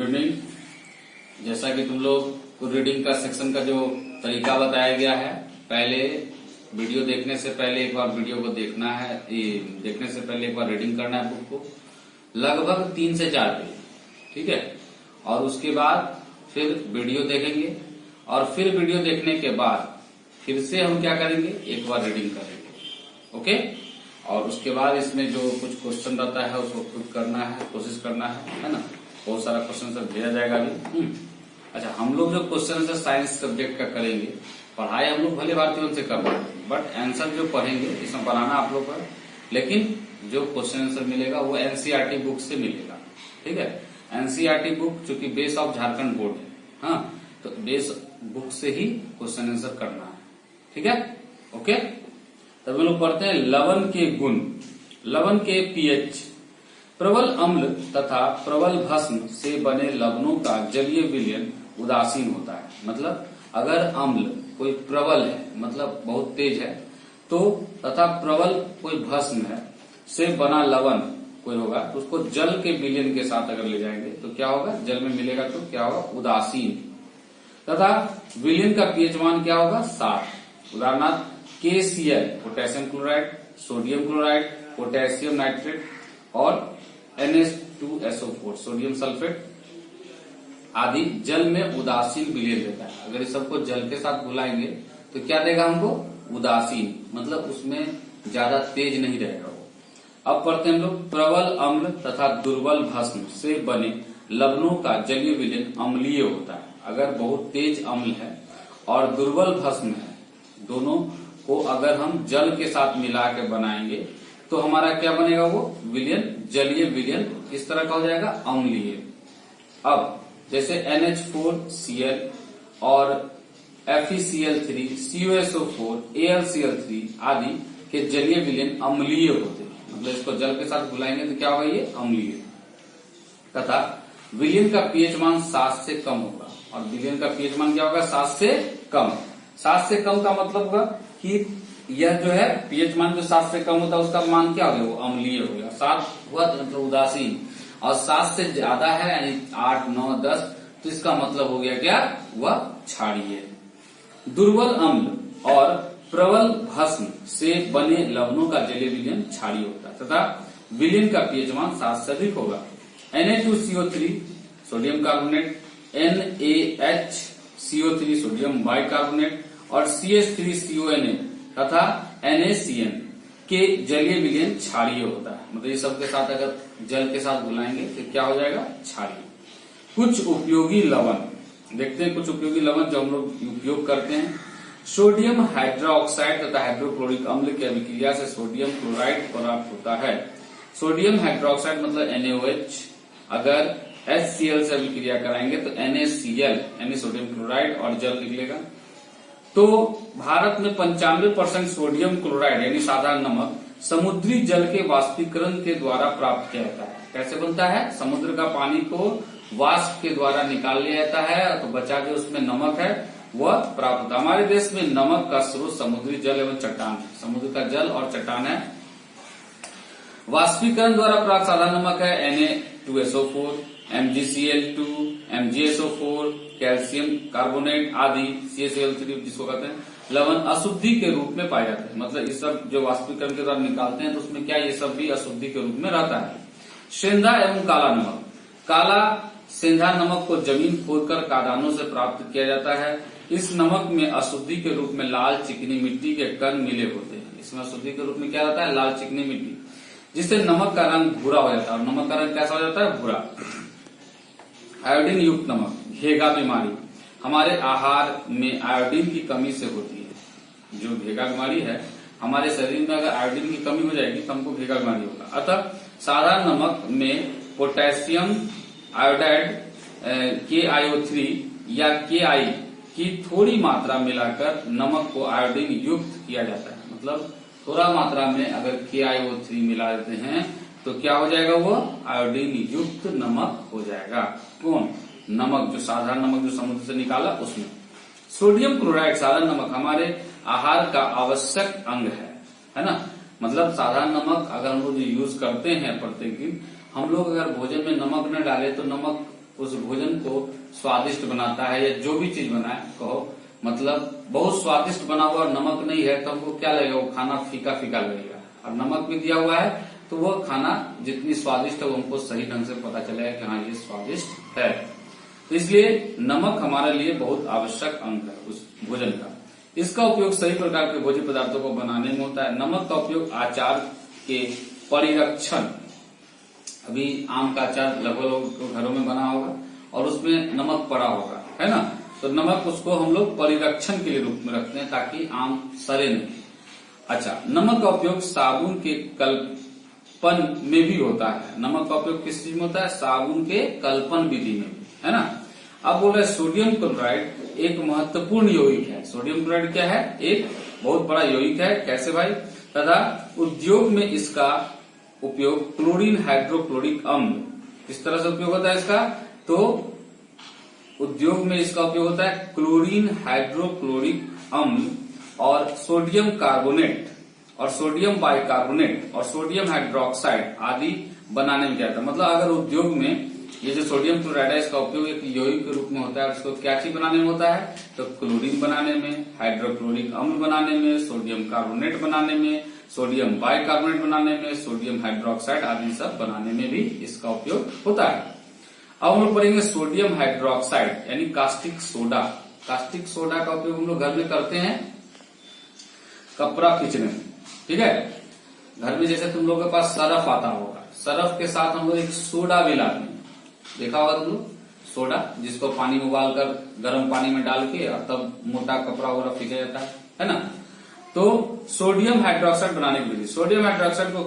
Evening. जैसा कि तुम लोग को रीडिंग का सेक्शन का जो तरीका बताया गया है, पहले वीडियो देखने से पहले एक बार वीडियो को देखना है, देखने से पहले एक बार रीडिंग करना है बुक को, लगभग 3 से 4 पेज, ठीक है। और उसके बाद फिर वीडियो देखेंगे और फिर वीडियो देखने के बाद फिर से हम क्या करेंगे, एक बार रीडिंग करेंगे, ओके। और उसके बाद इसमें जो कुछ क्वेश्चन रहता है उसको खुद करना है, कोशिश करना है ना। बहुत सारा क्वेश्चन सब भेजा जाएगा अभी। अच्छा, हम लोग जो क्वेश्चन है साइंस सब्जेक्ट का करेंगे, पढ़ाई हम लोग भले भारतीयों से कर रहे हैं, बट आंसर जो पढ़ेंगे इसमें बनाना आप लोग का, लेकिन जो क्वेश्चन आंसर मिलेगा वो एनसीईआरटी बुक से मिलेगा, ठीक है। एनसीईआरटी बुक चूंकि बेस ऑफ झारखंड बोर्ड है, हाँ, तो बेस बुक से ही क्वेश्चन आंसर करना है, ठीक है, ओके। तब हम लोग पढ़ते हैं लवण के गुण, लवण के पीएच। प्रबल अम्ल तथा प्रबल भस्म से बने लवणों का जलीय विलयन उदासीन होता है। मतलब अगर अम्ल कोई प्रबल है, मतलब बहुत तेज है, तो तथा प्रबल कोई भस्म है से बना लवण कोई होगा, तो उसको जल के विलयन के साथ अगर ले जाएंगे तो क्या होगा, जल में मिलेगा तो क्या होगा, उदासीन। तथा विलयन का पीएच मान क्या होगा, 7। उदाहरणार्थ KCl potassium chloride, sodium chloride, potassium nitrate और NH2SO4 सोडियम सल्फेट आदि जल में उदासीन विलयन देता है। अगर इस सबको जल के साथ बुलाएंगे तो क्या देगा हमको, उदासीन, मतलब उसमें ज्यादा तेज नहीं रहेगा वो। अब पढ़ते हैं हम लोग प्रबल अम्ल तथा दुर्बल भस्म से बने लवणों का जलीय विलयन अम्लीय होता है। अगर बहुत तेज अम्ल है और दुर्बल भस्म है, दोनों को अगर हम जल के साथ मिला के बनाएंगे तो हमारा क्या बनेगा, वो विलयन, जलीय विलयन किस तरह का हो जाएगा, अम्लीय। अब जैसे NH4Cl और FeCl3, CuSO4, AlCl3 आदि के जलीय विलयन अम्लीय होते हैं। मतलब इसको जल के साथ बुलाएंगे तो क्या होगा, ये अम्लीय। तथा विलयन का पीएच मान 7 से कम होगा। और विलयन का पीएच मान क्या होगा, 7 से कम। 7 से कम का मतलब होगा कि यह जो है पीएच मान जो 7 से कम होता है उसका मान क्या हो गया, वो अम्लीय हो गया। 7 हुआ तो मतलब उदासीन, और 7 से ज्यादा है यानी 8, 9, 10, तो इसका मतलब हो गया क्या, वह क्षारीय। दुर्बल अम्ल और प्रबल भस्म से बने लवणों का जलीय विलयन क्षारीय होता है तथा विलयन का पीएच मान 7 से अधिक होगा। Na2CO3 sodium carbonate, NaHCO3 sodium bicarbonate और CH3CONA तथा NaCN के जलीय विलयन क्षारीय होता है। मतलब ये सब के साथ अगर जल के साथ बुलाएंगे तो क्या हो जाएगा, क्षारीय। कुछ उपयोगी लवण देखते हैं, कुछ उपयोगी लवण जो हम लोग उपयोग करते हैं। सोडियम हाइड्रोक्साइड तथा हाइड्रोक्लोरिक अम्ल की अभिक्रिया से सोडियम क्लोराइड प्राप्त होता है। सोडियम हाइड्रोक्साइड मतलब NaOH, अगर HCl से अभिक्रिया कराएंगे तो NaCl यानी सोडियम क्लोराइड और जल निकलेगा। तो भारत में 95% सोडियम क्लोराइड यानी साधारण नमक समुद्री जल के वाष्पीकरण के द्वारा प्राप्त किया जाता है। कैसे बनता है, समुद्र का पानी को वाष्प के द्वारा निकाल लिया जाता है, तो बचा जो उसमें नमक है वह प्राप्त होता है। हमारे देश में नमक का स्रोत समुद्री जल एवं चट्टान है। समुद्र का जल और चट्टान है। वाष्पीकरण द्वारा प्राप्त साधारण नमक है Na2SO4, MgCl2, MgSO4, calcium carbonate आदि, CaCl3 जिसको कहते हैं लवण अशुद्धि के रूप में पाए जाते हैं। मतलब ये सब जो वाष्पीकरण के द्वारा निकालते हैं तो उसमें क्या, ये सब भी अशुद्धि के रूप में रहता है। सेंधा एवं काला नमक, काला सेंधा नमक को जमीन खोदकर कादानों से प्राप्त किया जाता है। इस नमक में अशुद्धि के रूप में लाल चिकनी मिट्टी के कण मिले होते हैं। इसमें अशुद्धि के रूप में क्या रहता है, लाल चिकनी मिट्टी, जिससे नमक का रंग भूरा हो जाता है। और नमक का रंग कैसा हो जाता है, भूरा। आयोडीन युक्त नमक, घेगा बीमारी, हमारे आहार में आयोडीन की कमी से होती है। जो घेगा बीमारी है, हमारे शरीर में अगर आयोडीन की कमी हो जाएगी तो हमको घेगा बीमारी होगा। अतः साधारण नमक में पोटेशियम आयोडाइड KiO3 या Ki की थोड़ी मात्रा मिलाकर नमक को आयोडीन युक्त किया जाता है। मतलब थोड़ा मात्रा में अगर KiO3 मिला देते हैं तो क्या हो जाएगा, वो आयोडीन युक्त नमक हो जाएगा। कौन, नमक जो साधारण नमक जो समुद्र से निकाला उसमें। सोडियम क्लोराइड साधारण नमक हमारे आहार का आवश्यक अंग है ना। मतलब साधारण नमक अगर हम लोग यूज करते हैं प्रत्येक दिन, हम लोग अगर भोजन में नमक न डाले तो नमक उस भोजन को स्वादिष्ट बनाता है, या जो भी चीज बनाए कहो, मतलब बहुत स्वादिष्ट बना हुआ और नमक नहीं है तो हमको क्या लगेगा, वो खाना फीका फीका लगेगा। और नमक भी दिया हुआ है तो वो खाना जितनी स्वादिष्ट है वो हमको सही ढंग से पता चलेगा कि हाँ ये स्वादिष्ट है। तो इसलिए नमक हमारे लिए बहुत आवश्यक अंग है उस भोजन का। इसका उपयोग सही प्रकार के भोज्य पदार्थों को बनाने में होता है। नमक का उपयोग आचार के परिरक्षण, अभी आम का अचार लगभग लोग घरों में बना होगा और उसमें नमक पड़ा होगा, है ना, तो नमक उसको हम लोग परिरक्षण के लिए रूप में रखते हैं ताकि आम सड़े नहीं। अच्छा, नमक का उपयोग साबुन के कल्पन में भी होता है। नमक का उपयोग किस चीज में होता है, साबुन के कल्पन विधि में भी, है ना। अब बोल रहे सोडियम क्लोराइड एक महत्वपूर्ण यौगिक है। सोडियम क्लोराइड क्या है, एक बहुत बड़ा यौगिक है। कैसे भाई, तथा उद्योग में इसका उपयोग क्लोरीन हाइड्रोक्लोरिक अम्ल, किस तरह से उपयोग होता है इसका, तो उद्योग में इसका उपयोग होता है क्लोरीन हाइड्रोक्लोरिक अम्ल और सोडियम कार्बोनेट और सोडियम बाइकार्बोनेट और सोडियम हाइड्रोक्साइड आदि बनाने में क्या था। मतलब अगर उद्योग में ये जो सोडियम क्लोराइड है इसका उपयोग एक यौगिक के रूप में होता है, उसको क्या चीज बनाने में होता है, तो क्लोरीन बनाने में, हाइड्रोक्लोरिक अम्ल बनाने में, सोडियम कार्बोनेट बनाने में, सोडियम बाइकार्बोनेट बनाने में, सोडियम हाइड्रोक्साइड आदि सब बनाने में भी इसका उपयोग होता है। अब हम लोग पढ़ेंगे सोडियम हाइड्रोक्साइड यानी कास्टिक सोडा। कास्टिक सोडा का उपयोग हम लोग घर में करते हैं कपड़ा खींचने में, ठीक है। घर में जैसे तुम लोगों के पास सरफ आता होगा, सरफ के साथ हम लोग एक सोडा भी लाते हैं, देखा होगा तुम लोग, सोडा जिसको पानी में उबाल कर गर्म पानी में डाल के और तब मोटा कपड़ा वगैरह खींचा जाता है ना। तो सोडियम हाइड्रोक्साइड बनाने की विधि, सोडियम हाइड्रोक्साइड को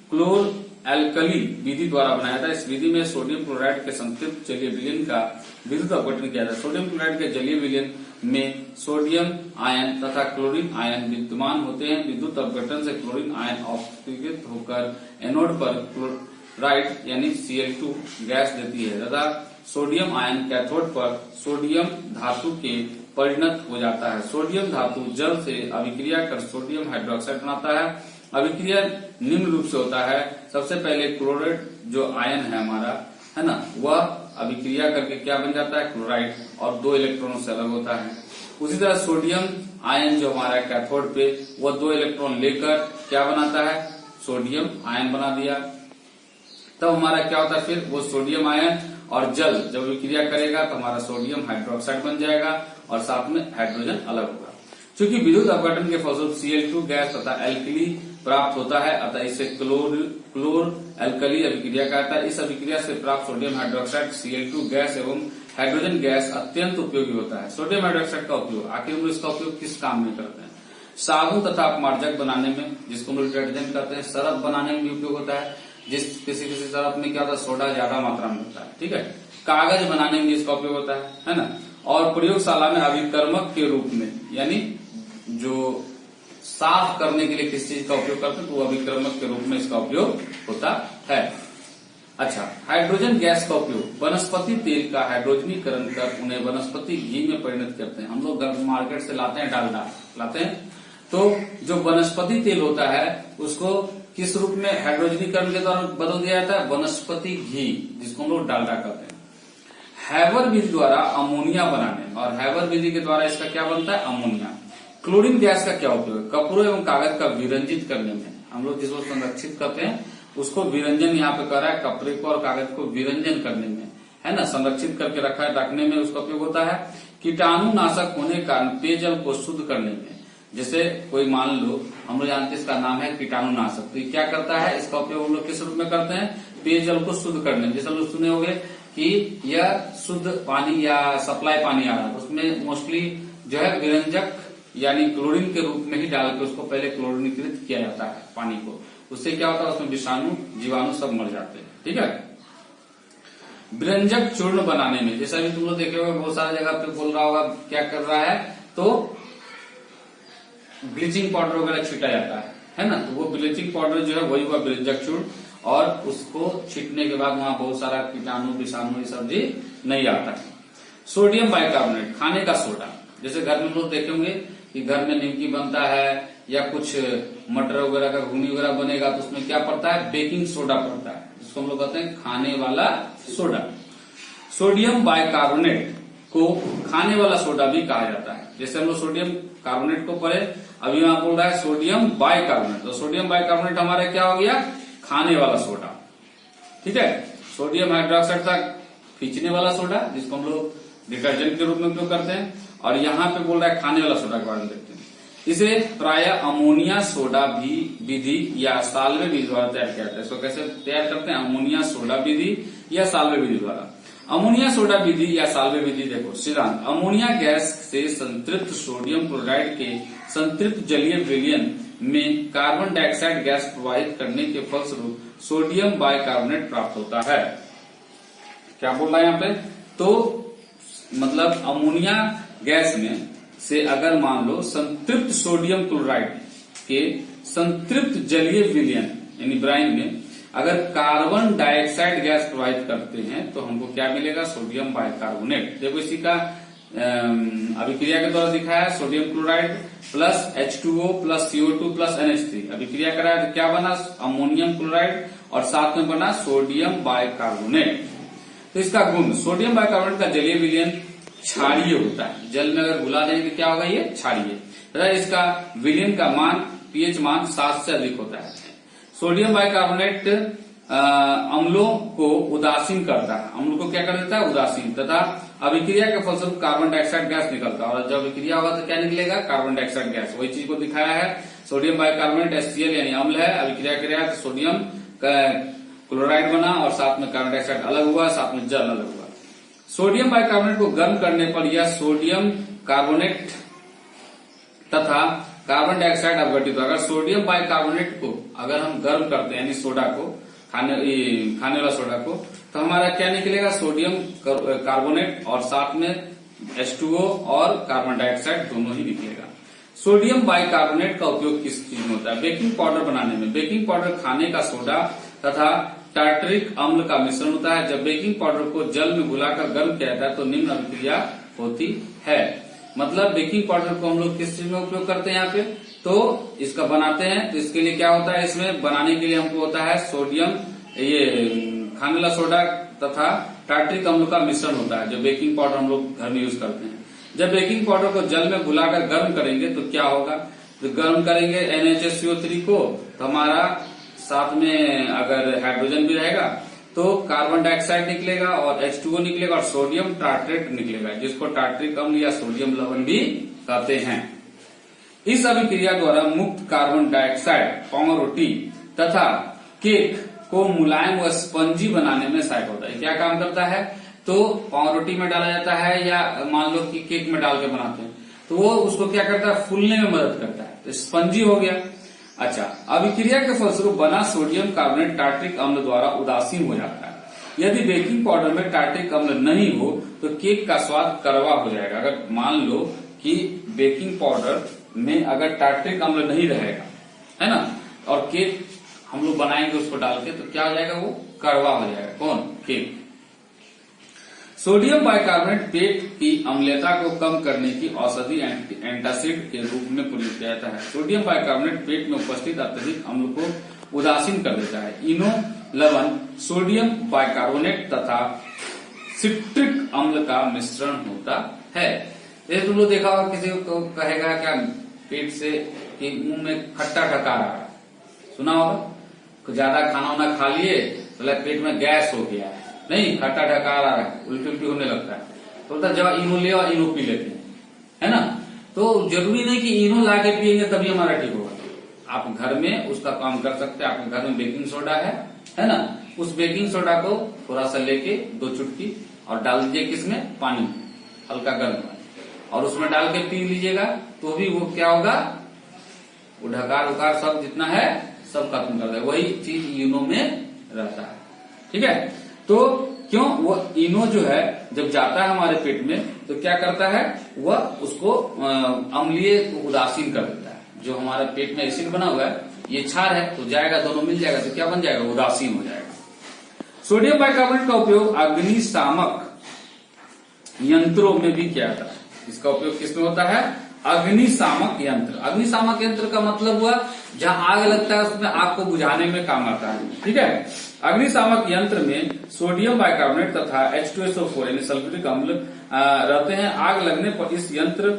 क्लोर एल्कली विधि द्वारा बनाया था। इस विधि में सोडियम क्लोराइड के संतृप्त जलीय विलयन का विद्युत अपघटन किया था। सोडियम क्लोराइड के जलीय विलयन में सोडियम आयन तथा क्लोरीन आयन विद्यमान होते हैं। विद्युत अपघटन से क्लोरीन आयन ऑक्सीकृत होकर एनोड पर क्लोराइड यानी Cl2 गैस देती है तथा सोडियम आयन कैथोड पर सोडियम धातु के परिणत हो जाता है। सोडियम धातु जल से अभिक्रिया कर सोडियम हाइड्रोक्साइड बनाता है। अभिक्रिया निम्न रूप से होता है। सबसे पहले क्लोराइड जो आयन है हमारा, है ना, वह अभिक्रिया करके क्या बन जाता है, क्लोराइड, और 2 इलेक्ट्रॉनों से अलग होता है। उसी तरह सोडियम आयन जो हमारा कैथोड पे, वह 2 इलेक्ट्रॉन लेकर क्या बनाता है, सोडियम आयन बना दिया। तब हमारा क्या होता है, फिर वो सोडियम आयन और जल जब विक्रिया करेगा तो हमारा सोडियम हाइड्रोक्साइड बन जाएगा और साथ में हाइड्रोजन अलग होगा। चूंकि विद्युत अपघटन के फलस्वरूप Cl2 गैस तथा एल्कली प्राप्त होता है, अतः इसे क्लोर एल्कली अभिक्रिया कहता है। इस अभिक्रिया से प्राप्त सोडियम हाइड्रोक्साइड Cl2 गैस एवं हाइड्रोजन गैस अत्यंत उपयोगी होता है। सोडियम हाइड्रोक्साइड का उपयोग, आखिर हम इसका उपयोग किस काम में करते हैं, साबुन तथा अपमार्जक बनाने में, जिसको हम लोग डिटर्जेंट कहते हैं, सरफ बनाने में भी उपयोग होता है। जिस किसी सरफ में क्या होता है, सोडा ज्यादा मात्रा में होता है, ठीक है। कागज बनाने में इसका उपयोग होता है ना। और प्रयोगशाला में अभिकर्मक के रूप में, यानी जो साफ करने के लिए किस चीज का उपयोग करते हैं, तो अभिकर्मक के रूप में इसका उपयोग होता है। अच्छा, हाइड्रोजन गैस का उपयोग, वनस्पति तेल का हाइड्रोजनीकरण कर उन्हें वनस्पति घी में परिणत करते हैं। हम लोग मार्केट से लाते हैं, डालडा लाते हैं, तो जो वनस्पति तेल होता है उसको किस रूप में हाइड्रोजनीकरण के द्वारा बदल दिया जाता है, वनस्पति घी, जिसको हम लोग डालडा कहते हैं। हैबर विधि द्वारा अमोनिया बनाने, और हैबर विधि के द्वारा इसका क्या बनता है, अमोनिया। क्लोरीन गैस का क्या उपयोग, कपड़ों एवं कागज का विरंजित करने में, हम लोग जिसको संरक्षित करते हैं उसको विरंजन यहाँ पे कर रहा है, कपड़े को और कागज को विरंजन करने में, है ना, संरक्षित करके रखने में उसका उपयोग होता है। कीटाणुनाशक होने के कारण पेयजल को शुद्ध करने में, जैसे कोई मान लो हम लोग जानते हैं इसका नाम है कीटाणुनाशक, तो ये क्या करता है, इसका उपयोग हम लोग किस रूप में करते हैं, पेयजल को शुद्ध करने में। जैसे लोग सुने होंगे कि यह शुद्ध पानी या सप्लाई पानी आ रहा है, उसमें मोस्टली जो है विरंजक यानी क्लोरीन के रूप में ही डाल के उसको पहले क्लोरीनीकृत किया जाता है पानी को। उससे क्या होता है, उसमें विषाणु जीवाणु सब मर जाते हैं, ठीक है। विरंजक चूर्ण बनाने में, जैसा भी तुम लोग देखे होंगे बहुत सारी जगह पे बोल रहा होगा, क्या कर रहा है, तो ब्लीचिंग पाउडर वगैरह छीटा जाता है ना, तो वो ब्लीचिंग पाउडर जो है वही हुआ विरंजक चूर्ण, और उसको छीटने के बाद वहां बहुत सारा कीटाणु विषाणु ये सब जी नहीं आता है। सोडियम बाइकार्बोनेट, खाने का सोडा, जैसे घर में लोग देखे होंगे कि घर में निमकी बनता है या कुछ मटर वगैरह का घुगनी वगैरह बनेगा तो उसमें क्या पड़ता है, बेकिंग सोडा पड़ता है, जिसको हम लोग कहते हैं खाने वाला सोडा। सोडियम बाइकार्बोनेट को खाने वाला सोडा भी कहा जाता है। जैसे हम लोग सोडियम कार्बोनेट को पढ़े, अभी वहां बोल रहा है सोडियम बाइकार्बोनेट, तो सोडियम बाइकार्बोनेट हमारा क्या हो गया, खाने वाला सोडा। ठीक है, सोडियम हाइड्रोक्साइड था खींचने वाला सोडा, जिसको हम लोग डिटर्जेंट के रूप में उपयोग करते हैं, और यहाँ पे बोल रहा है खाने वाला सोडा के बारे में देखते हैं। इसे प्राय अमोनिया सोडा भी विधि या साल्वे विधि द्वारा तैयार किया जाता है। इसको कैसे तैयार करते हैं, अमोनिया सोडा विधि या साल्वे विधि द्वारा। अमोनिया सोडा विधि या साल्वे विधि, देखो सिद्धांत, अमोनिया गैस से संतृप्त सोडियम क्लोराइड के संतृप्त जलीय विलयन में कार्बन डाइऑक्साइड गैस प्रवाहित करने के फलस्वरूप सोडियम बाइकार्बोनेट प्राप्त होता है। क्या बोल रहा है यहाँ पे, तो मतलब अमोनिया गैस में से अगर मान लो संतृप्त सोडियम क्लोराइड के संतृप्त जलीय विलयन यानी ब्राइन में अगर कार्बन डाइऑक्साइड गैस प्रवाहित करते हैं तो हमको क्या मिलेगा, सोडियम बाइकार्बोनेट। देखो इसी का अभिक्रिया के द्वारा दिखाया है, sodium chloride plus H2O plus CO2 plus NH3 अभिक्रिया कराया तो क्या बना, अमोनियम क्लोराइड, और साथ में बना सोडियम बाइकार्बोनेट। तो इसका गुण, सोडियम बाइकार्बोनेट का जलीय विलयन क्षारीय होता है, जल में अगर घुला देंगे तो क्या होगा, ये क्षारीय तथा इसका विलयन का मान pH मान 7 से अधिक होता है। सोडियम बाइकार्बोनेट अम्लों को उदासीन करता है, अम्लों को क्या कर देता है, उदासीन, तथा अभिक्रिया के फलस्वरूप कार्बन डाइऑक्साइड गैस निकलता है, और जब अभिक्रिया होगा तो क्या निकलेगा, कार्बन डाइऑक्साइड गैस। वही चीज को दिखाया है, सोडियम बाइकार्बोनेट HCl यानी अम्ल है, अभिक्रिया कराया तो सोडियम क्लोराइड बना और साथ में कार्बन डाइऑक्साइड अलग हुआ, साथ में जल अलग हुआ। सोडियम बाइकार्बोनेट को गर्म करने पर यह सोडियम कार्बोनेट तथा कार्बन डाइऑक्साइड अपघटित होगा। अगर सोडियम बाइकार्बोनेट को अगर हम गर्म करते हैं यानी सोडा को, खाने वाला सोडा को, तो हमारा क्या निकलेगा, सोडियम कार्बोनेट और साथ में H2O और कार्बन डाइऑक्साइड दोनों ही निकलेगा। सोडियम बाइकार्बोनेट का उपयोग किस चीज में होता है, बेकिंग पाउडर बनाने में। बेकिंग पाउडर खाने का सोडा तथा टार्टरिक अम्ल का मिश्रण होता है। जब बेकिंग पाउडर को जल में घुलाकर गर्म किया जाता है तो निम्न अभिक्रिया होती है। मतलब बेकिंग पाउडर को हम लोग किस चीज में उपयोग करते हैं, यहाँ पे तो इसका बनाते हैं, तो इसके लिए क्या होता है, इसमें बनाने के लिए हमको होता है सोडियम, ये खाने वाला सोडा तथा टार्टरिक अम्ल का मिश्रण होता है, जो बेकिंग पाउडर हम लोग घर में यूज करते हैं। जब बेकिंग पाउडर को जल में घुलाकर गर्म करेंगे तो क्या होगा, तो गर्म करेंगे NaCO3 को, तो हमारा साथ में अगर हाइड्रोजन भी रहेगा तो कार्बन डाइऑक्साइड निकलेगा और H2O निकलेगा और सोडियम टार्ट्रेट निकलेगा, जिसको टार्ट्रिक अम्ल या सोडियम लवण भी कहते हैं। इस अभिक्रिया द्वारा मुक्त कार्बन डाइऑक्साइड पावरोटी तथा केक को मुलायम व स्पंजी बनाने में सहायक होता है। क्या काम करता है, तो पावरोटी में डाला जाता है या मान लो कि केक में डाल के बनाते हैं, तो वो उसको क्या करता है, फूलने में मदद करता है, तो स्पंजी हो गया। अच्छा, अभिक्रिया के फलस्वरूप बना सोडियम कार्बोनेट टार्ट्रिक अम्ल द्वारा उदासीन हो जाता है। यदि बेकिंग पाउडर में टार्ट्रिक अम्ल नहीं हो तो केक का स्वाद कड़वा हो जाएगा। अगर मान लो कि बेकिंग पाउडर में अगर टार्ट्रिक अम्ल नहीं रहेगा, है ना, और केक हम लोग बनाएंगे उसको डाल के, तो क्या हो जाएगा, वो कड़वा हो जाएगा। कौन, केक। सोडियम बाइकार्बोनेट पेट की अम्लता को कम करने की औषधि एंटासिड के रूप में प्रयोग किया जाता है। सोडियम बाइकार्बोनेट पेट में उपस्थित अत्यधिक अम्ल को उदासीन कर देता है। इनो लवण सोडियम बाइकार्बोनेट तथा सिट्रिक अम्ल का मिश्रण होता है। जैसे तुम लोग देखा होगा, किसी को कहेगा क्या पेट से कि मुंह में खट्टा ठकार आ रहा है, सुना होगा, ज्यादा खाना वाना खा लिए तो पेट में गैस हो गया है, नहीं खट्टा ठकार आ रहा है, उल्टी उल्टी होने लगता है, तो जब इनो ले और इनो पी लेते हैं, है ना। तो जरूरी नहीं कि इनो ला के पियेंगे तभी हमारा ठीक होगा। आप घर में उसका काम कर सकते हैं। आपके घर में बेकिंग सोडा है ना, उस बेकिंग सोडा को थोड़ा सा लेके 2 चुटकी और डाल दीजिए किसमें, पानी हल्का गर्म, और उसमें डाल के पी लीजिएगा, तो भी वो क्या होगा, वो ढकार उकार सब जितना है सब खत्म कर देगा। वही चीज इनो में रहता है, ठीक है। तो क्यों, वो इनो जो है जब जाता है हमारे पेट में तो क्या करता है, वह उसको अम्लीय उदासीन कर देता है। जो हमारे पेट में एसिड बना हुआ है, ये क्षार है, तो जाएगा, दोनों मिल जाएगा, तो क्या बन जाएगा, उदासीन हो जाएगा। सोडियम बाइकार्बोनेट का उपयोग अग्निशामक यंत्रों में भी किया जाता है। इसका उपयोग किसमें होता है, अग्निशामक यंत्र। अग्निशामक यंत्र का मतलब हुआ जहां आग लगता है उसमें आग को बुझाने में काम आता है। ठीक है, अग्निशामक यंत्र में सोडियम बाइकार्बोनेट तथा H2SO4 यानी सल्फ्यूरिक अम्ल रहते हैं। आग लगने पर इस यंत्र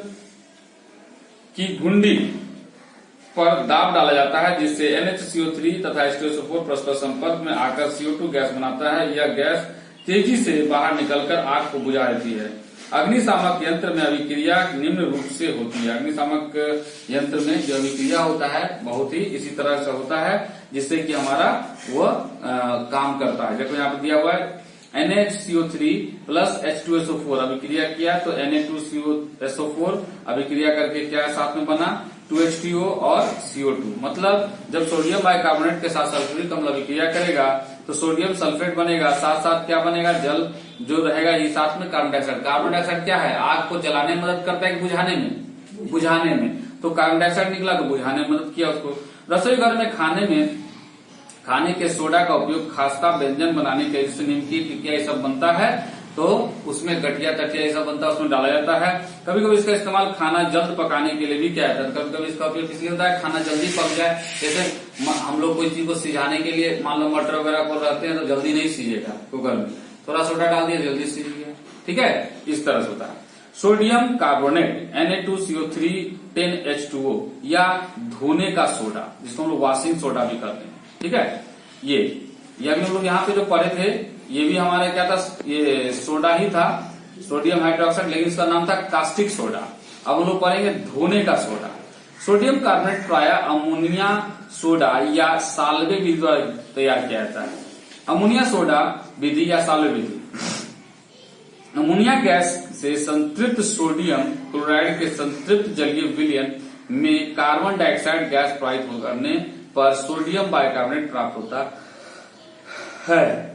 की घुंडी पर दाब डाला जाता है, जिससे NHCO3 तथा H2SO4 परस्पर संपर्क में आकर CO2 गैस बनाता है। यह गैस तेजी से बाहर निकलकर आग को बुझा देती है। अग्निशामक यंत्र में अभिक्रिया निम्न रूप से होती है। अग्निशामक यंत्र में जो अभिक्रिया होता है बहुत ही इसी तरह से होता है, जिससे कि हमारा वह काम करता है। देखो यहाँ पर दिया हुआ है NHCO3 प्लस H2SO4 अभिक्रिया किया तो Na2CO4 अभिक्रिया करके क्या साथ में बना 2H2O और CO2। मतलब जब सोडियम बाइकार्बोनेट के साथ सल्फ्यूरिक अम्ल अभिक्रिया करेगा तो सोडियम सल्फेट बनेगा, साथ साथ क्या बनेगा, जल जो रहेगा ये साथ में कार्बन डाइऑक्साइड। कार्बन डाइऑक्साइड क्या है, आग को जलाने में मदद करता है, बुझाने में। तो कार्बन डाइऑक्साइड निकला तो बुझाने में मदद किया उसको। रसोई घर में खाने के सोडा का उपयोग खास्ता व्यंजन बनाने के, जैसे निमकी टिकिया ये सब बनता है तो उसमें गठिया तठिया ये सब बनता है, उसमें डाला जाता है। कभी कभी इसका इस्तेमाल खाना जल्द पकाने के लिए भी किया जाता है। कभी कभी इसका उपयोग इसलिए होता है खाना जल्दी पक जाए। जैसे हम लोग कोई चीज को सिझाने के लिए मान लो मटर वगैरह को रहते हैं तो जल्दी नहीं सीझेगा कुकर में, थोड़ा सोडा डाल दिया जल्दी सीझ गया। ठीक है, इस तरह से होता है। सोडियम कार्बोनेट Na2CO3 10H2O या धोने का सोडा, जिसको हम लोग वॉशिंग सोडा भी कहते हैं। ठीक है, ये अभी हम लोग यहाँ पे जो पढ़े थे ये भी हमारा क्या था, ये सोडा ही था, सोडियम हाइड्रोक्साइड, लेकिन इसका नाम था कास्टिक सोडा। अब हम लोग पढ़ेंगे धोने का सोडा। सोडियम कार्बोनेट प्रायः अमोनिया सोडा या साल्वे विधि द्वारा तैयार किया जाता है। अमोनिया सोडा विधि या साल्वे विधि, अमोनिया गैस से संतृप्त सोडियम क्लोराइड के संतृप्त जलीय विलयन में कार्बन डाइऑक्साइड गैस प्रवाहित करने पर सोडियम बाइकार्बोनेट प्राप्त होता है।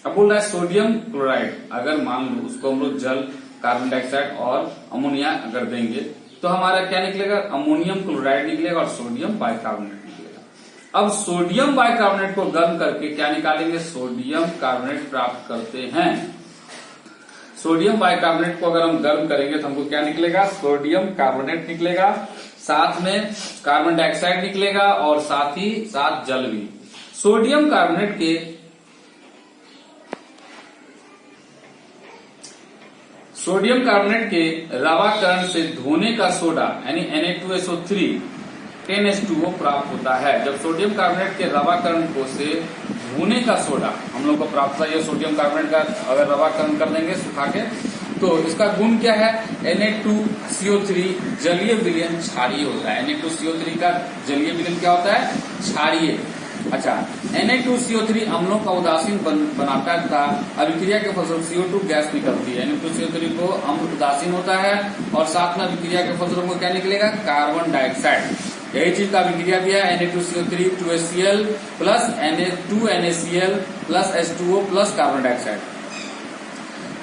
अब बोल रहा है सोडियम क्लोराइड, अगर मान लो उसको हम लोग जल, कार्बन डाइऑक्साइड और अमोनिया अगर देंगे तो हमारा क्या निकलेगा, अमोनियम क्लोराइड निकलेगा और सोडियम बाइकार्बोनेट निकलेगा। अब सोडियम बाइकार्बोनेट को गर्म करके क्या निकालेंगे, सोडियम कार्बोनेट प्राप्त करते हैं। सोडियम बाइकार्बोनेट को अगर हम गर्म करेंगे तो हमको क्या निकलेगा, सोडियम कार्बोनेट निकलेगा, साथ में कार्बन डाइऑक्साइड निकलेगा और साथ ही साथ जल भी। सोडियम कार्बोनेट के रवाकरण से धोने का सोडा यानी Na2SO3 10H2O प्राप्त होता है। जब सोडियम कार्बोनेट के रवाकरण को से धोने का सोडा हम लोग को प्राप्त होता है, सोडियम कार्बोनेट का अगर रवाकरण कर देंगे सुखा के तो इसका गुण क्या है, Na2CO3 जलीय विलयन क्षारीय होता है। Na2CO3 का जलीय विलयन क्या होता है, क्षारीय। अच्छा, Na2CO3 अम्लों का उदासीन बनाता था। अभिक्रिया के फलस्वरूप CO2 गैस निकलती है। Na2CO3 को अम्ल उदासीन होता है और साथ में अभिक्रिया के फलस्वरूप क्या निकलेगा, कार्बन डाइऑक्साइड। यही चीज का अभिक्रिया दिया है Na2CO3 2HCl plus 2NaCl plus H2O plus carbon dioxide.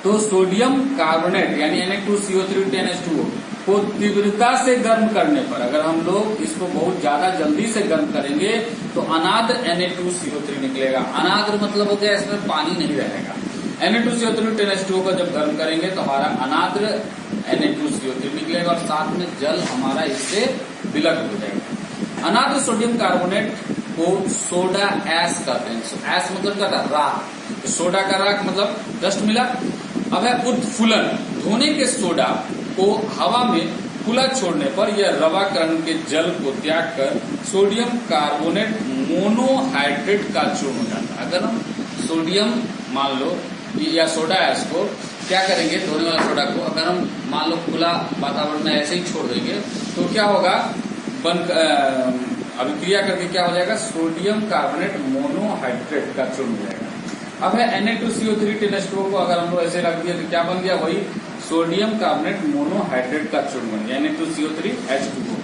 तो सोडियम कार्बोनेट यानी Na2CO3 10H2O को तीव्रता से गर्म करने पर, अगर हम लोग इसको बहुत ज्यादा जल्दी से गर्म करेंगे तो अनाद्र Na2CO3 निकलेगा। अनाद्र मतलब हो गया इसमें पानी नहीं रहेगा। Na2CO3 10H2O को जब गर्म करेंगे तो हमारा अनाद्र Na2CO3 निकलेगा और साथ में जल हमारा इससे विलक हो जाएगा। अनाद्र सोडियम कार्बोनेट को सोडा ऐश कहते हैं। ऐश मतलब क्या था, राख। सोडा का राख मतलब डस्ट मिला। अब है उत्फुलन, धोने के सोडा को हवा में खुला छोड़ने पर यह रवाकरण के जल को त्याग कर सोडियम कार्बोनेट मोनोहाइड्रेट का चूर्ण हो जाता है। अगर हम सोडियम मान लो या सोडा ऐश को क्या करेंगे, धोने वाला सोडा को अगर हम मान लो खुला वातावरण में ऐसे ही छोड़ देंगे तो क्या होगा, अभिक्रिया करके क्या हो जाएगा, सोडियम कार्बोनेट मोनोहाइड्रेट का चूर्ण हो जाएगा। अब है Na2CO3 10H2O को अगर हम लोग ऐसे रख दिया तो क्या बन गया, वही सोडियम कार्बोनेट मोनोहाइड्रेट का चूर्ण बन गया Na2CO3 H2O।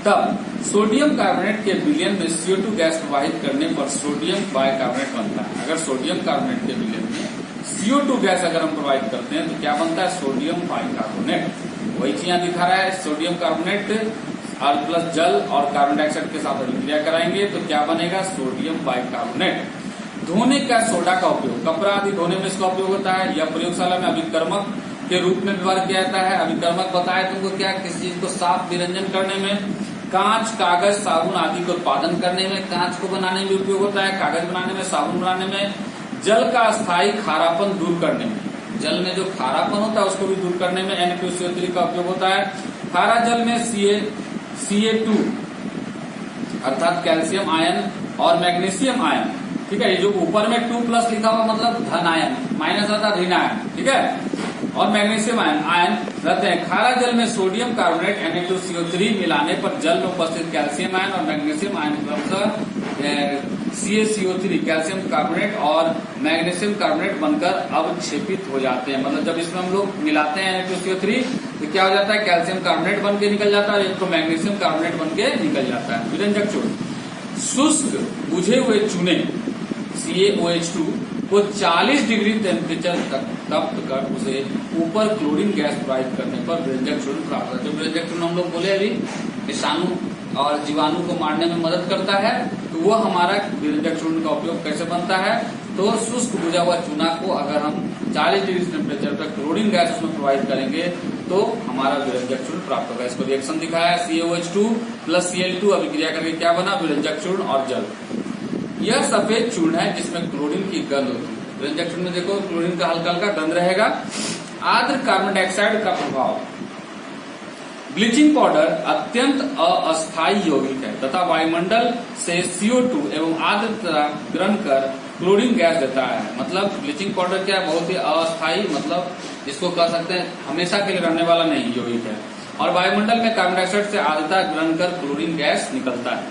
तब सोडियम कार्बोनेट के विलयन में CO2 गैस प्रवाहित करने पर सोडियम बाइकार्बोनेट बनता है। अगर सोडियम कार्बोनेट के विलयन में CO2 गैस अगर हम प्रवाहित करते हैं तो क्या बनता है, सोडियम बाइकार्बोनेट। वही चीज यहाँ दिखा रहा है, सोडियम कार्बोनेट और प्लस जल और कार्बन डाइऑक्साइड के साथ अभिक्रिया कराएंगे तो क्या बनेगा, सोडियम बाइकार्बोनेट। धोने का सोडा का उपयोग, कपड़ा आदि धोने में इसका उपयोग होता है। यह प्रयोगशाला में अभिकर्मक के रूप में व्यवहार किया जाता है। अभिकर्मक बताया तुमको क्या, किसी चीज को साफ विरंजन करने में, कांच, कागज, साबुन आदि को उत्पादन करने में, कांच को बनाने में उपयोग होता है, कागज बनाने में, साबुन बनाने में, जल का अस्थायी खारापन दूर करने में, जल में जो खारापन होता है उसको भी दूर करने में Na2CO3 का उपयोग होता है। खारा जल में Ca2 अर्थात कैल्शियम आयन और मैग्नीशियम आयन, ठीक है, ये जो ऊपर में 2+ लिखा हुआ मतलब धन आयन, माइनस अर्थात ऋण आयन, ठीक है, और मैग्नीशियम आयन रहते हैं। खारा जल में सोडियम कार्बोनेट Na2CO3 मिलाने पर जल में उपस्थित कैल्शियम आयन और मैग्नीशियम आयन क्रमशः CaCO3 कैल्शियम कार्बोनेट और मैग्नीशियम कार्बोनेट बनकर अवक्षेपित हो जाते हैं। मतलब जब इसमें हम लोग मिलाते हैं Na2CO3 तो क्या हो जाता है, कैल्शियम कार्बोनेट बन के निकल जाता है, एक तो मैग्नीशियम कार्बोनेट बन के निकल जाता है। विरंजक चूर्ण, शुष्क बुझे हुए चूने CaOH2 को 40 डिग्री टेम्परेचर तक तप्त कर उसे ऊपर क्लोरीन गैस प्रवाहित करने पर विरंजक चूर्ण प्राप्त होता है। जो विरंजक चूर्ण हम लोग बोले अभी विषाणु और जीवाणु को मारने में मदद करता है, तो वो हमारा विरंजक चूर्ण का उपयोग कैसे बनता है, तो शुष्क बुझा हुआ चूना को अगर हम 40 डिग्री टेम्परेचर तक क्लोरीन गैस उसमें प्रोवाइड करेंगे तो हमारा विरंजक चूर्ण प्राप्त होगा। इसको रिएक्शन दिखाया है, CaOH2 + Cl2 अभिक्रिया करके क्या बना, विरंजक चूर्ण और जल। यह सफेद चूर्ण है जिसमें क्लोरीन की गंध होती है। विरंजक चूर्ण में देखो क्लोरीन का हल्का हल्का गंध रहेगा। आर्द्र कार्बन डाइऑक्साइड का प्रभाव, ब्लीचिंग पाउडर अत्यंत अस्थायी यौगिक है तथा वायुमंडल से CO2 एवं आर्द्रता ग्रहण कर क्लोरीन गैस देता है। मतलब ब्लीचिंग पाउडर क्या है, बहुत ही अस्थायी, मतलब जिसको कह सकते हैं हमेशा के लिए रहने वाला नहीं यौगिक है, और वायुमंडल में कार्बन डाइऑक्साइड से आर्द्रता ग्रहण कर क्लोरीन गैस निकलता है।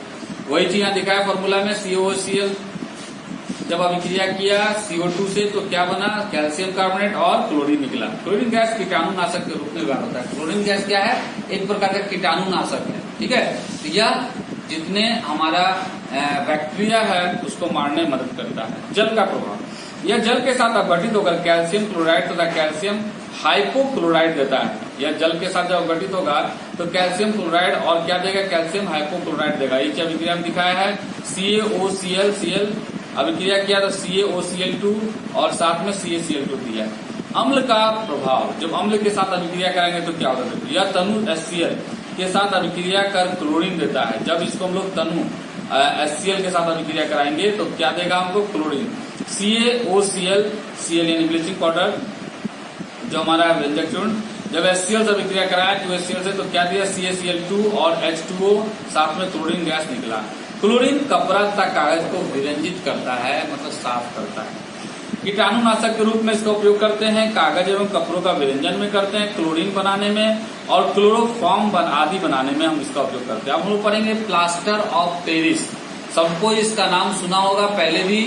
वही चीज यहाँ दिखाया फॉर्मूला में, COCl जब अभिक्रिया किया CO2 से तो क्या बना, कैल्शियम कार्बोनेट और क्लोरीन निकला। क्लोरीन गैस कीटाणुनाशक के रूप में व्यवहार होता है। क्लोरीन गैस क्या है, एक प्रकार का कीटाणुनाशक है, ठीक है। तो यह जितने हमारा बैक्टीरिया है उसको मारने में मदद करता है। जल का प्रभाव, यह जल के साथ अपघटित होकर कैल्शियम क्लोराइड तथा कैल्शियम हाइपोक्लोराइड देता है। यह जल के साथ जब अपघटित होगा तो कैल्शियम क्लोराइड और क्या देगा, कैल्शियम हाइपोक्लोराइड देगा। ये क्या अभिक्रिया में दिखाया है, CaOCl अभिक्रिया किया तो CaOCl2 और साथ में CaCl2 दिया। अम्ल का प्रभाव, जब अम्ल के साथ अभिक्रिया करेंगे तो क्या होगा, यह तनु HCl के साथ अभिक्रिया कर क्लोरीन देता है। जब इसको हम लोग तनु HCl के साथ अभिक्रिया कराएंगे तो क्या देगा हमको, क्लोरीन। CaOCl Cl यानी ब्लीचिंग पाउडर जो हमारा व्यंजक चूर्ण, जब HCl से अभिक्रिया कराया 2HCl से तो क्या दिया, CaCl2 और H2O साथ में क्लोरीन गैस निकला। क्लोरीन कपड़ा तथा कागज को विरंजित करता है, मतलब साफ करता है। कीटाणुनाशक के रूप में इसका उपयोग करते हैं, कागज एवं कपड़ों का विरंजन में करते हैं, क्लोरीन बनाने में और क्लोरोफॉर्म आदि बनाने में हम इसका उपयोग करते हैं। अब हम लोग पढ़ेंगे प्लास्टर ऑफ पेरिस। सबको इसका नाम सुना होगा पहले भी,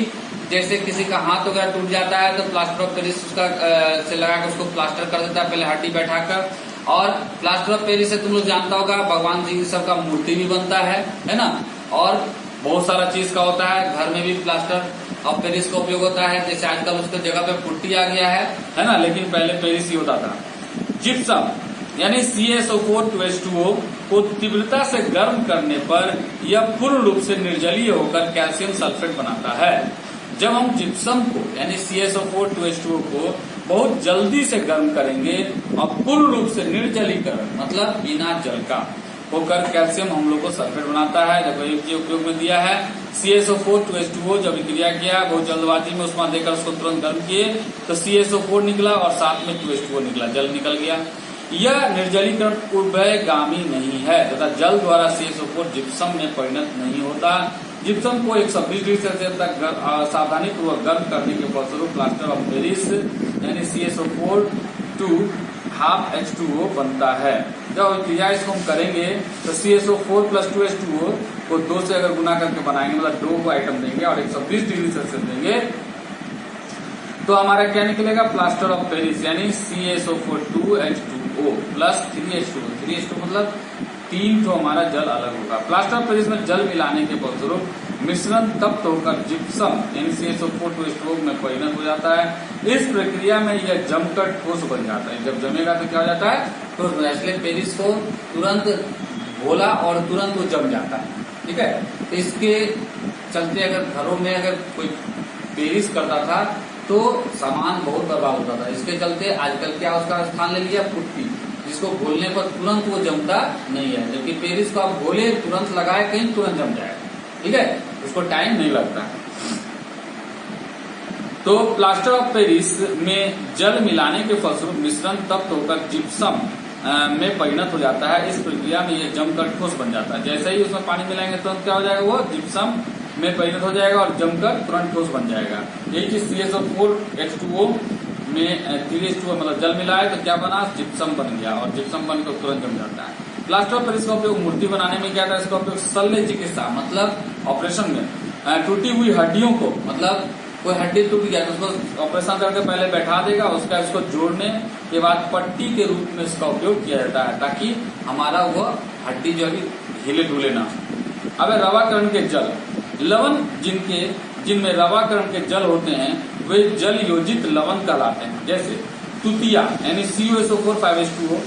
जैसे किसी का हाथ वगैरह टूट जाता है तो प्लास्टर ऑफ पेरिस उसका से लगाकर उसको प्लास्टर कर देता है, पहले हड्डी बैठाकर। और प्लास्टर ऑफ पेरिस से तुम लोग जानता होगा भगवान जी सब का मूर्ति भी बनता है ना, और बहुत सारा चीज का होता है। घर में भी प्लास्टर ऑफ पेरिस का उपयोग होता है, जैसे आजकल उसके जगह पे पुट्टी आ गया है ना, लेकिन पहले पेरिस ही होता था। जिप्सम यानी CaSO4 को तीव्रता से गर्म करने पर यह पूर्ण रूप से निर्जलीय होकर कैल्शियम सल्फेट बनाता है। जब हम जिप्सम को यानी CaSO4 को बहुत जल्दी से गर्म करेंगे और पूर्ण रूप से निर्जलीकरण मतलब बिना जल का होकर कैल्शियम हम लोग को सल्फेट बनाता है। जब एक उपयोग में दिया है CaSO4 जब क्रिया किया बहुत जल्दबाजी में उसमें देकर उसको तुरंत गर्म किए तो CaSO4 निकला और साथ में 2H2O निकला, जल निकल गया। यह निर्जलीकरण उभयगामी नहीं है तथा जल द्वारा CaSO4 जिप्सम में परिणत नहीं होता। जिप्सम को 120 डिग्री सेल्सियस तक सावधानी पूर्वक गर्म करने के फलस्वरूप प्लास्टर ऑफ पेरिस यानी CaSO4 हाफ H2O बनता है। जब क्रिया इसको हम करेंगे तो CaSO4 + 2H2O को 2 से अगर गुना करके बनाएंगे मतलब 2 आइटम देंगे और 120 डिग्री सेल्सियस देंगे तो हमारा क्या निकलेगा, प्लास्टर ऑफ पेरिस यानी CaSO4 2H2O + 3H2O। 3H2O मतलब 3 तो हमारा जल अलग होगा। प्लास्टर ऑफ पेरिस में जल मिलाने के फलस्वरूप मिश्रण तप्त होकर जिप्सम यानी CaSO4 2H2O में परिणत हो जाता है। इस प्रक्रिया में यह जमकर ठोस बन जाता है। जब जमेगा तो क्या हो जाता है, ठोस। इसलिए पेरिस को तुरंत घोला और तुरंत वो जम जाता है, ठीक है। तो इसके चलते अगर घरों में अगर कोई पेरिस करता था तो सामान बहुत बर्बाद होता था। इसके चलते आजकल क्या उसका स्थान ले लिया, पुट्टी, जिसको घोलने पर तुरंत वो जमता नहीं है। जबकि पेरिस को आप घोले, तुरंत लगाए कहीं, तुरंत जम जाएगा। ठीक है, उसको टाइम नहीं लगता। तो प्लास्टर ऑफ पेरिस में जल मिलाने के फलस्वरूप मिश्रण तप्त होकर जिप्सम में परिणत हो जाता है। इस प्रक्रिया में यह जमकर ठोस बन जाता है। जैसे ही उसमें पानी मिलाएंगे तुरंत क्या हो जाएगा, वो जिप्सम में परिणत हो जाएगा और जमकर तुरंत ठोस बन जाएगा। यही चीज CaSO4H2O में 3H2O मतलब जल मिलाए तो क्या बना, जिप्सम बन गया और जिप्सम बनकर तुरंत जम जाता है। प्लास्टर ऑफ पेरिस का उपयोग मूर्ति बनाने में किया था। इसका उपयोग शल्य चिकित्सा मतलब ऑपरेशन में टूटी हुई हड्डियों को, मतलब कोई हड्डी टूट गया तो उसको ऑपरेशन करके पहले बैठा देगा, उसका इसको जोड़ने के बाद पट्टी के रूप में इसका उपयोग किया जाता है, ताकि हमारा वो हड्डी जो है हिले डुले ना। अब रवाकरण के जल, लवण जिनमें रवाकरण के जल होते हैं वे जल योजित लवण कहलाते हैं। जैसे तुतिया यानी CuSO4 5H2O,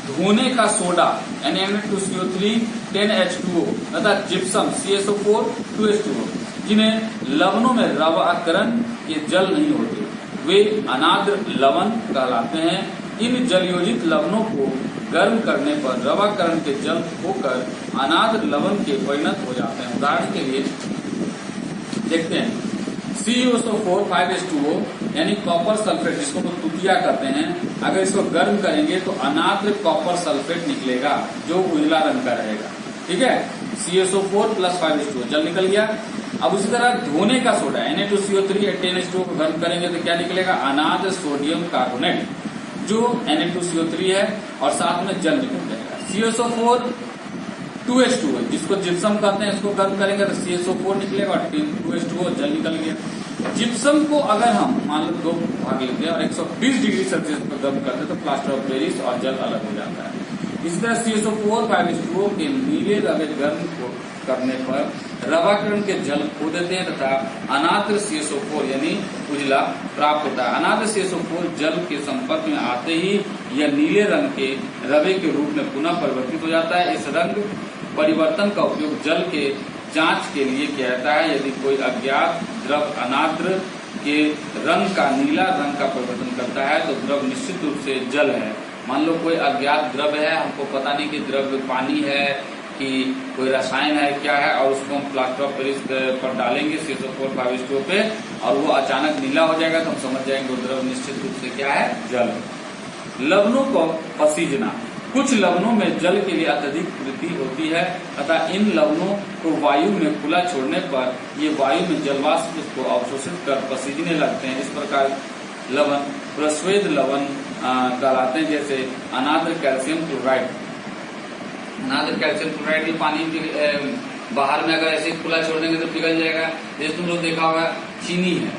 धोने का सोडा यानी Na2CO3 10H2O तथा जिप्सम CaSO4 2H2O, जिन्हें लवणों में रवाकरण के जल नहीं होते वे अनाद्र लवण कहलाते हैं। इन जलयोजित लवणों को गर्म करने पर रवाकरण के जल होकर अनाद्र लवण के परिणत हो जाते हैं। उदाहरण के लिए देखते हैं, CuSO4 5H2O यानी कॉपर सल्फेट, जिसको हम तुतिया कहते हैं, अगर इसको गर्म करेंगे तो अनाद्र कॉपर सल्फेट निकलेगा जो उजला रंग का रहेगा। ठीक है, CuSO4 प्लस 5H2O जल निकल गया। अब उसी तरह धोने का सोडा Na2CO3 या 10H2O को गर्म करेंगे तो क्या निकलेगा, अनाद्र सोडियम कार्बोनेट जो Na2CO3 है और साथ में जल निकल जाएगा। CuSO4 2H2O जिसको जिप्सम कहते हैं, इसको गर्म करेंगे तो CSO4 निकलेगा और 2H2O जल निकल गया। जिप्सम को अगर हम मान लो 2 भाग लेते हैं और 120 डिग्री सेल्सियस पर गर्म करते हैं तो प्लास्टर ऑफ पेरिस और जल अलग हो जाता है। इसी तरह CSO4 5H2O के नीले रवे गर्म को करने पर रवाकरण के जल खो देते हैं तथा अनाद्र CSO4 यानी उजला प्राप्त होता है। अनाद्र CSO4 जल के संपर्क में आते ही यह नीले रंग के रवे के रूप में पुनः परिवर्तित हो जाता है। इस रंग परिवर्तन का उपयोग जल के जांच के लिए किया जाता है। यदि कोई अज्ञात द्रव अनाद्र के रंग का नीला रंग का परिवर्तन करता है तो द्रव निश्चित रूप से जल है। मान लो कोई अज्ञात द्रव है, हमको पता नहीं कि द्रव पानी है कि कोई रसायन है क्या है, और उसको हम प्लास्टर ऑफ पेरिस पर डालेंगे CSO4 5H2O पे और वो अचानक नीला हो जाएगा तो हम समझ जाएंगे वो द्रव निश्चित रूप से क्या है, जल। लवणों को पसीजना, कुछ लवणों में जल के लिए अत्यधिक वृद्धि होती है अतः इन लवणों को वायु में खुला छोड़ने पर ये वायु में जलवाष्प को अवशोषित कर पसीजने लगते हैं। इस प्रकार लवण प्रस्वेद लवण कहलाते हैं। जैसे अनाद्र कैल्शियम क्लोराइड, अनाद्र कैल्शियम क्लोराइड ये पानी बाहर में अगर ऐसे खुला छोड़ देंगे तो पिघल जाएगा। जैसे तुम लोग देखा होगा चीनी है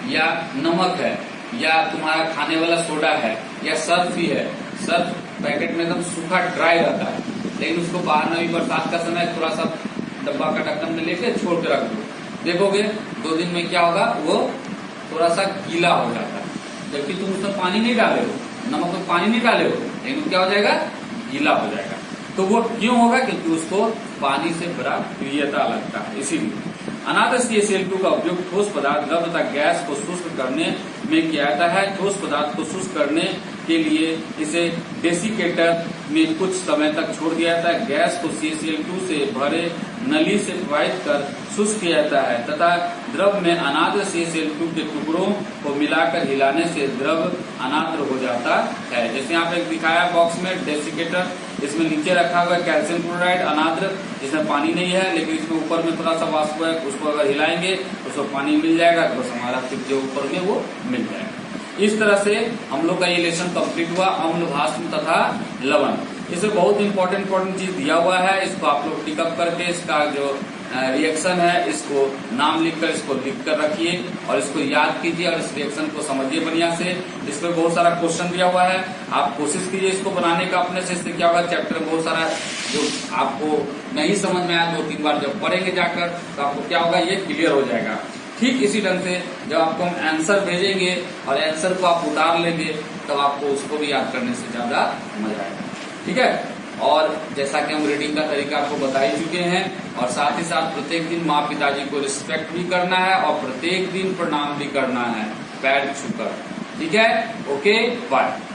या नमक है या तुम्हारा खाने वाला सोडा है या सर्फ ही है, सर्फ पैकेट में एकदम सूखा ड्राई रहता है, लेकिन उसको बाहर में भी बरसात का समय थोड़ा सा डब्बा का ढक्कन में लेके छोड़ के रख दो, देखोगे 2 दिन में क्या होगा, वो थोड़ा सा गीला हो जाता है। जबकि तुम उसमें पानी नहीं डाले हो, नमक में पानी नहीं डाले हो, लेकिन क्या हो जाएगा, गीला हो जाएगा। तो वो क्यों होगा, क्योंकि उसको पानी से बड़ा प्रियता लगता है। इसीलिए अनाद्र CaCl2 का उपयोग ठोस पदार्थ द्रव तथा गैस को शुष्क करने में किया जाता है। ठोस पदार्थ को शुष्क करने के लिए इसे डेसिकेटर में कुछ समय तक छोड़ दिया जाता है। गैस को CaCl2 से भरे नली से प्रवाहित कर शुष्क किया जाता है तथा द्रव में अनाद्र CaCl2 के टुकड़ों को मिलाकर हिलाने से द्रव अनाद्र हो जाता है। जैसे यहाँ पे दिखाया बॉक्स में डेसिकेटर, इसमें नीचे रखा हुआ है कैल्शियम क्लोराइड अनाद्र, जिसमें पानी नहीं है, लेकिन इसमें ऊपर में थोड़ा सा वाष्प है, उसको अगर हिलाएंगे उसको पानी मिल जाएगा तो बस हमारा फिर जो ऊपर में वो मिल जाएगा। इस तरह से हम लोग का ये लेसन कंप्लीट हुआ, अम्ल, भाष्म तथा लवण। इसमें बहुत इंपॉर्टेंट चीज दिया हुआ है, इसको आप लोग टिकअप करके इसका जो रिएक्शन है इसको नाम लिखकर इसको लिख कर रखिए और इसको याद कीजिए और इस रिएक्शन को समझिए बढ़िया से। इसमें बहुत सारा क्वेश्चन दिया हुआ है, आप कोशिश कीजिए इसको बनाने का अपने से। इससे क्या होगा, चैप्टर में बहुत सारा जो आपको नहीं समझ में आया 2-3 बार जब पढ़ेंगे जाकर तो आपको क्या होगा, ये क्लियर हो जाएगा। ठीक इसी ढंग से जब आपको हम आंसर भेजेंगे और आंसर को आप उतार लेंगे तब आपको उसको भी याद करने से ज्यादा मजा आएगा। ठीक है, और जैसा कि हम रीडिंग का तरीका आपको बता ही चुके हैं, और साथ ही साथ प्रत्येक दिन माँ पिताजी को रिस्पेक्ट भी करना है और प्रत्येक दिन प्रणाम भी करना है। पैर छूकर। ठीक है, ओके बाय।